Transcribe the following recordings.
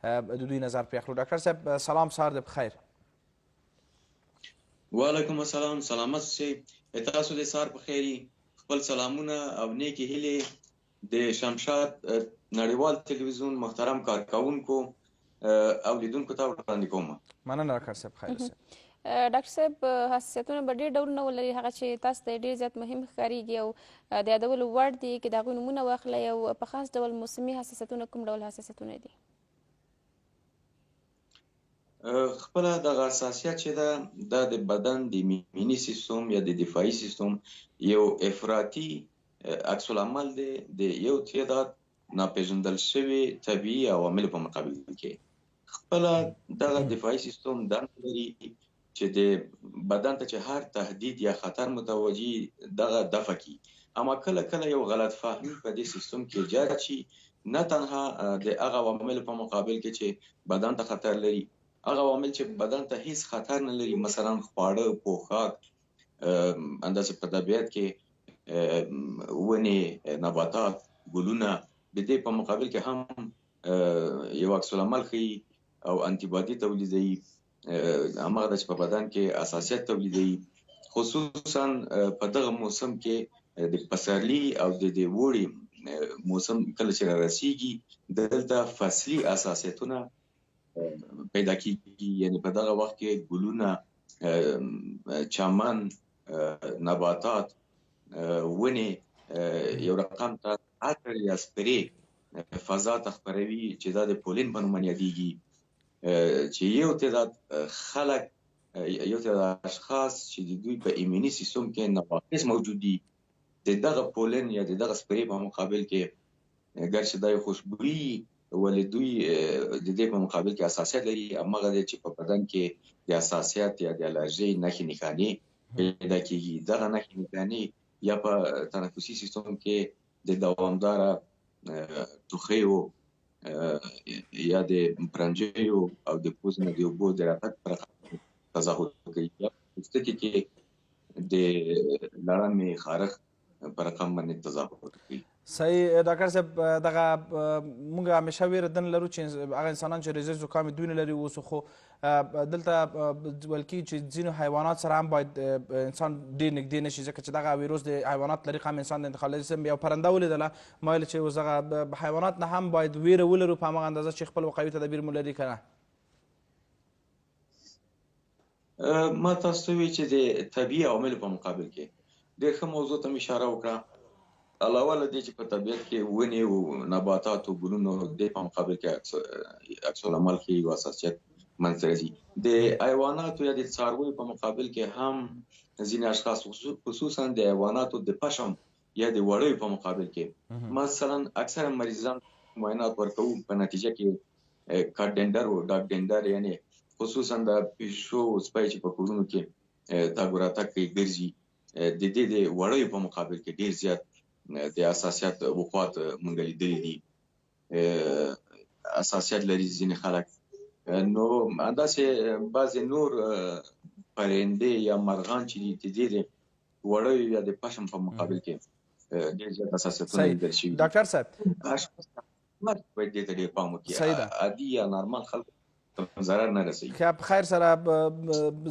د دوی نظر پرې اخلو. ډاکټر صاحب سلام، سهار دې بخیر. وعلیکم السلام، سلامت شئ. تاسو د سهار په خیر. خپل سلامونه او نیکی هیلې د شمشاد نړیوال تلویزیون محترم کارکونکو او لیدونکو ته وړاندې کوم. مننه ډاکټر صاحب. خیر اوسئ. ډاکټر صاحب حساسیتونه به ډېر ډولونه ولري، هغه چې تاسو ته ډېر زیات مهم ښکارېږي او د یادولو وړ دي که د هغوی نومونه واخلئ او په خاص ډول موسمي حساسیتونه کوم ډول حساسیتونه دي؟ خپله دغه حساسیت چې ده دا د بدن د ایمني سیستم یا د دفاعي سیستم یو افراطي عکس العمل دی د یو تعداد ناپېژندل شوي طبیعي عواملو په مقابل کې. خپله دغه دفاعي سیستم دنده لري چې د بدن ته چې هر تهدید یا خطر متوجه دغه دفع کړي. اما کله کله یو غلط فهمي په دې سیستم کې ایجاد شي، نه تنها د هغه عواملو په مقابل کې چې بدن ته خطر لري، هغه عوامل چې بدن ته هیڅ خطر نه لري، مثلا خواړه، پوښاک، اندازې په طبیعت کې ونې، نباتات، ګلونه، د دې په مقابل کې هم یو عکس العمل ښیي او انټي باډي تولیدوي. هماغه ده چې په بدن کې حساسیت تولیدوي. خصوصا په دغه موسم کې د پسرلي او د اوړي موسم کله چې رارسیږي، دلته فصلي حساسیتونه پیدا کیږي. یعنی په دغه وخت کې ګلونه، چمن، نباتات، ونې یو رقم ته عطر یا سپرې فضا ته خپروي چې دا د پولین په نوم یادیږي، چې یو تعداد خلک، یو تعداد اشخاص چې د دوی په ایمني سیستم کې ناقص موجود دي، د دغه پولین یا د دغه سپرې په مقابل کې ګرچې دا یو خوشبويي ولې دوی د دې په مقابل کې حساسیت لري. هماغه دی چې په بدن کې د حساسیت یا د الرژي نښې نښانې پیدا کیږي. دغه نښې نښانې یا په تنفسي سیستم کې د دوامداره ټوخیو یا د پرنجیو او د پوزې نه د اوبو د راتګ پر تظاهر کوي، یا په پوستکي کې د لړمې خارښ په رقم باندې تظاهر کوي. صحیح ډاکټر صاحب، دغه موږ همیشه ویره دن لرو چې هغه انسانان چې ریزش زکام دوی نه لري اوس، خو دلته ویل کېږي چې ځینو حیوانات سره هم باید انسان ډېر نږدې نه شي، ځکه چې دغه ویروس د حیوانات طریق هم انسان د انتقال لري. یو پرنده ولیدله، ما ویل چې اوس دغه حیوانات نه هم باید ویره ولرو په هماغه اندازه چې خپل وقایوي تدابیر مو لري که نه؟ ما تاسو ته وویل چې د طبیعي عواملو په مقابل کې ډېر ښه موضوع ته مې اشاره وکړه. علاوه له دې چې په طبیعت کې ونې او نباتات او ګلونو د په مقابل کې عکس العمل ښیي او حساسیت منځته راځي، د حیواناتو یا د څارویو په مقابل کې هم ځینې اشخاص خصوصا د حیواناتو د پشم یا د وړیو په مقابل کې مثلا اکثره مریضان معاینات ورکوو، په نتیجه کې کاټ ډنډر او ډاګ ډنډر یعنی خصوصا د پیشو او سپی چې په کورونو کې تګ راتګ کوي ګرځي، د دې د وړیو په مقابل کې ډېر زیات د حساسیت وقوعات مونږ لیدلي دي. حساسیت لري ځینې خلک. نو همداسې بعضې نور پرندې یا مرغان چې دي د دې د وړیو یا د پشم په مقابل کې ډېر زیات حساسیتونه لیدل شوي دي. ډاکټر صاحب اشخاص باید دې ته ډېر پام وکړي، عادي یا نارمال خلک ضرر نه رسوي. که په خیر سره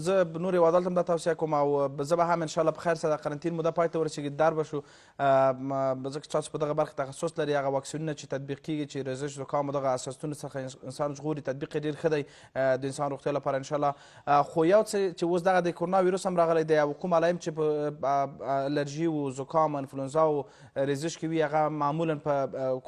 زه نور هېوادوالو ته هم دا توصیه کوم او زه به هم انشاءالله په خیر سره د قرنطین موده پای ته ورسېږي در به شو، ځکه چې تاسو په دغه برخه تخصص لري. هغه واکسینونه چې تطبیق کېږي چې ریزش زکام او دغه حساسیتونو څخه انسان ژغوري، تطبیق یې ډېر ښه دی د انسان روغتیا لپاره انشاءالله. خو یو څه چې اوس دغه د کرونا ویروس هم راغلی دی او کوم علایم چې په الرژي او زکام انفلونزا او ریزش کې وي هغه معمولا په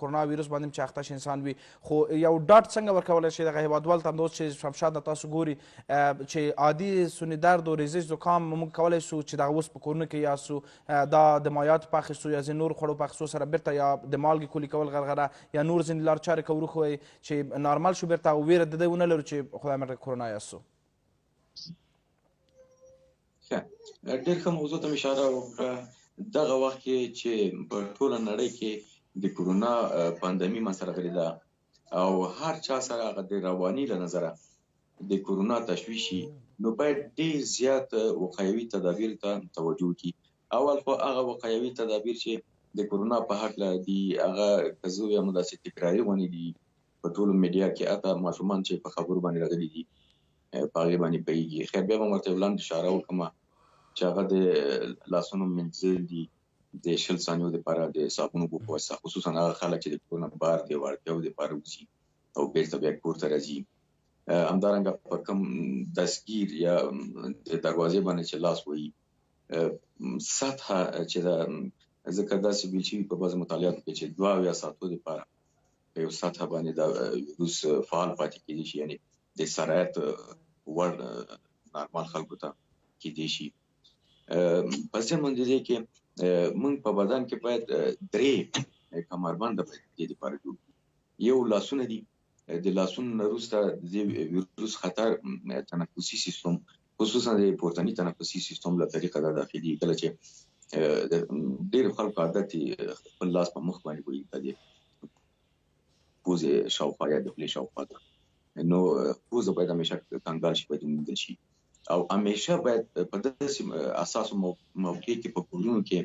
کرونا ویروس باندې چې اخته شي انسان وي. خو یو ډاډ څنګه ورکولی شي دغه هېوادوالو ته هم چې شمشاد نه تاسو ګوري چې عادي سوني درد او ریزش زکام موږ کولی شو چې دغه اوس په کورونو کې یاستو دا د مایعاتو په اخیستو یا ځینې نورو خوړو په اخیستو سره بیرته یا د مالګې کولی کول غرغره یا نور ځینې لارې چارې که وروښوئ چې نارمل شو بیرته او ویره د دې ونه لرو چې خدای مکړه کرونا یاستو؟ ډېر ښه موضوع ته مې اشاره وکړه. دغه وخت کې چې په ټوله نړۍ کې د کرونا پاندمي منځته راغلې ده او هر چا سره هغه د رواني له نظره د کرونا تشویش شي، نو باید ډېر زیات وقایوي تدابیر ته توجه وکړي. اول خو هغه وقایوي تدابیر چې د کرونا په هکله دي هغه که زه ووایم داسې تکراري غونې دي، په ټولو میډیا کې اته ماشومان چې په خبرو باندې راغلي دي په هغې باندې پوهېږي. خیر بیا به ورته وړاندې اشاره وکړم چې هغه د لاسونو مینځل دي د 20 ثانیو دپاره د صابون اوبو په واسطه، خصوصا هغه خلک چې د کور نه بهر د وړتیاو دپاره وځي او بېرته بیا کور ته راځي. همدارنګه په کوم دستګیر یا د دروازې باندې چې لاس وهي سطحه چې ده، ځکه داسې ویل شوي په بعضو مطالعاتو کې چې 2 ساعتو دپاره په یو سطحه باندې دا ویروس فعال پاتې کېدی شي، یعنې د سرایت وړ نارمال خلکو ته کېدی شي. په ضمن د دې کې موږ په بدن کې باید 3 کمربنده باید د دې دپاره جوړ کړو. یو لاسونه دي، د لاسونو نه وروسته د دې ویروس خطر تنفسي سیستم، خصوصا د پورتني تنفسي سیستم له طریقه دا داخلي. کله چې ډېرو خلکو عادت خپل لاس په مخ باندې وهي، دا د پوزې شاوخوا یا د خولې شاوخوا ته، نو پوزه باید همیشه کنګال شي، باید ومینځل شي، او همیشه باید په داسې اساسو موقع کې په کورونو کې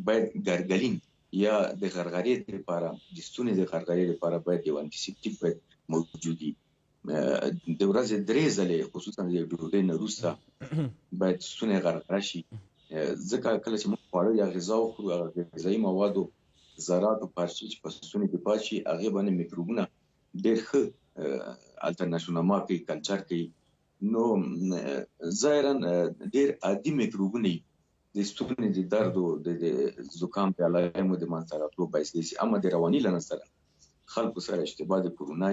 باید ګرګلین یا د غرغرې لپاره، د ستوني د غرغرې لپاره باید یو انټيسېپټیک باید موجود وي. د ورځې 3 ځلې خصوصا د ډوډۍ نه وروسته باید ستونی غرغره شي، ځکه کله چې موږ خواړه یا غذا وخورو، هغه غذایي موادو ذراتو پاتې چې په ستوني کې پاتې شي، هغې باندې میکروبونه ډېر ښه هلته نشونما کوي، کلچر کوي. نو ظاهرا ډېر عادي میکروبونه د ستوني د درد او د زکام د علایمو د منځته راتلو باعث کېږي، اما د رواني له سره خلکو سره اشتباه د کورونا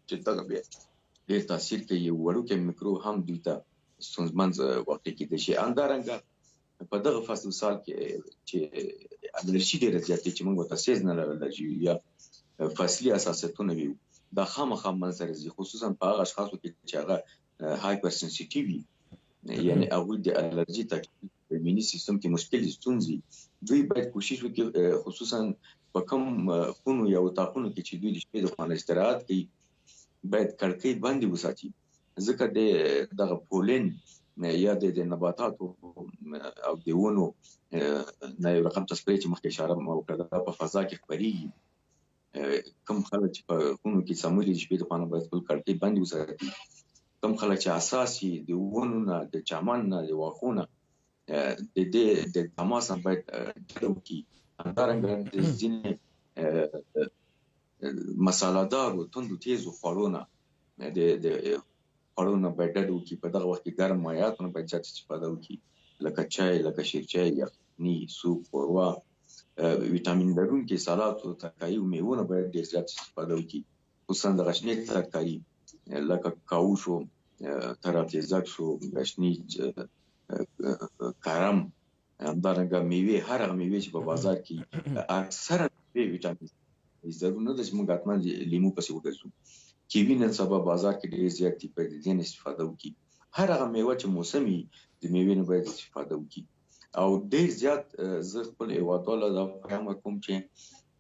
چې دغه بیا ډېر تاثیر کوي. یو وړوکی میکروب هم دوی ته ستونزمن واقع کېدی شي. همدارنګه په دغه فصل سال کې چې الرژي ډېره زیاتې چې موږ ورته سیزنل الرژي یا فصلي حساسیتونه وي، دا خامخا منځته راځي، خصوصا په هغه اشخاصو کې چې هغه هایپر سنسیټیو وي، یعنې هغوی د الرژي تکلیف په ایمني سیستم کې مشکلې ستونزې. دوی باید کوشش وکړي خصوصا په کوم خونو یا اتاقونو کې چې دوی د شپې د خوا استراحت کوي، باید کړکۍ بندې وساتي، ځکه د دغه پولین یا د نباتاتو او د ونو نه یو رقم ته سپری چې مخکې اشاره مو وکړه، دا په فضا کې خپرېږي. کوم خلک چې په خونو کې څملي د شپې د خوا نه باید خپل کړکۍ بندې وساتي. کوم خلک چې حساس وي د ونو نه، د چمن نه، د واښو نه، د دې د تماس نه باید ډډه وکړي. همدارنګه د ځینې مساله‌دارو تندو تیزو خوړو نه د خوړو نه باید ډډه وکړي. په دغه وخت کې ګرم مایعاتو نه باید زیات استفاده وکړي، لکه چای، لکه شیرچای، یخني، سوپ، ښوروا. ویټامین لرونکي سالات او ترکاري او میوو نه باید ډېر زیات استفاده وکړي، خصوصا د غشنې ترکاري لکه کاوش شو، تراتیزک شو، ګشنیج، کرم. همدارنګه میوې، هر هغه میوې چې په بازار کې اکثره میوې ویټامین، ضرور نه ده چې موږ حتما لیمو پسې وګرځو. کیوي نن سبا بازار کې ډېر زیات دي، باید د دې نه استفاده وکړي. هر هغه میوه چې موسمي د میوې نه باید استفاده وکړي. او ډېر زیات زه خپل هیوادوالو دا پیغام ورکوم چې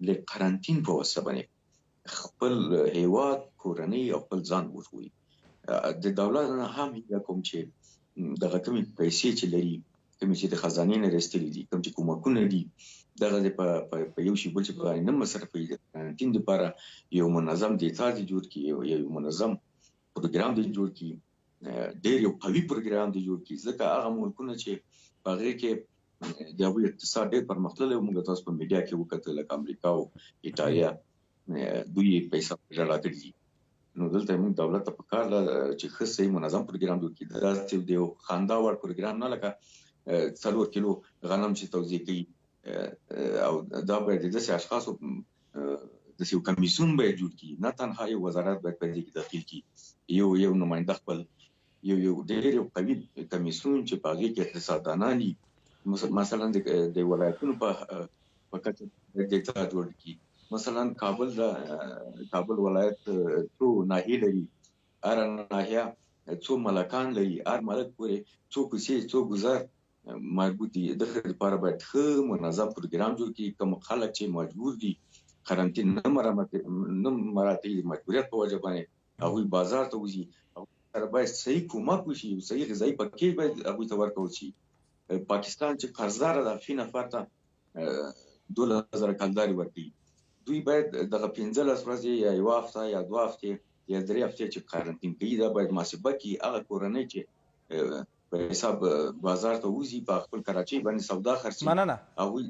له قرنطین په واسطه باندې خپل هیواد، کورنۍ او خپل ځان وژغوري. د دولت نه هم هیله کوم چې دغه کومې پیسې چې لري، کومې چې د خزانې نه راایستلې دي، کوم چې کومکونه دي، دغه د په یو شي بل شي باندې نه مصرفوي. د قرنطین دپاره یو منظم دیتا دې جوړ کړي، یو منظم پروګرام دې جوړ کړي، ډېر یو قوي پروګرام دې جوړ کړي، ځکه هغه ملکونه چې په هغې کې د هغوی اقتصاد ډېر پرمختللی و، موږ تاسو په میډیا کې وکتل لکه امریکا او ایټالیا، دوی یې پیسه ژړا کړي دي. نو دلته موږ دولت ته پکار ده چې ښه صحیح منظم پروګرام جوړ کړي. داسې د یو خندا وړ پروګرام نه لکه 4 کیلو غنم چې توزیع کوي، او دا باید د داسې اشخاصو داسې یو کمیسیون باید جوړ کړي، نه تنها یو وزارت باید په دې کې داخل کړي، یو نماینده خپل یو ډېر یو قوي کمیسیون چې په هغې کې اقتصاددانان دي، مثلا د ولایتونو په کچه دیتا جوړ کړي. مثلا کابل ولایت څو ناحیې لري، هره ناحیه څو ملکان لري، هر ملک پورې څو کوڅې، څو ګذر مربوط دي. دغه لپاره باید ښه منظم پروګرام جوړ کړي. کوم خلک چې مجبور دي قرنطین نه مراعاتوي، د مجبوریت په وجه باندې هغوی بازار ته وځي، سره باید صحیح کومک وشي، صحیح غذایي پکیج باید هغوی ته ورکړل شي. پاکستان چې قرضداره ده، فی نفر ته 12,000 کلدارې ورکوي. دوی باید دغه 15 ورځې یا یوه هفته یا 2 هفتې یا 3 هفتې چې قرنطین کوي دا باید محاسبه کړي هغه کورنۍ چې په حساب بازار ته وځي په خپل کراچۍ باندې سودا خرڅي مننه هغوی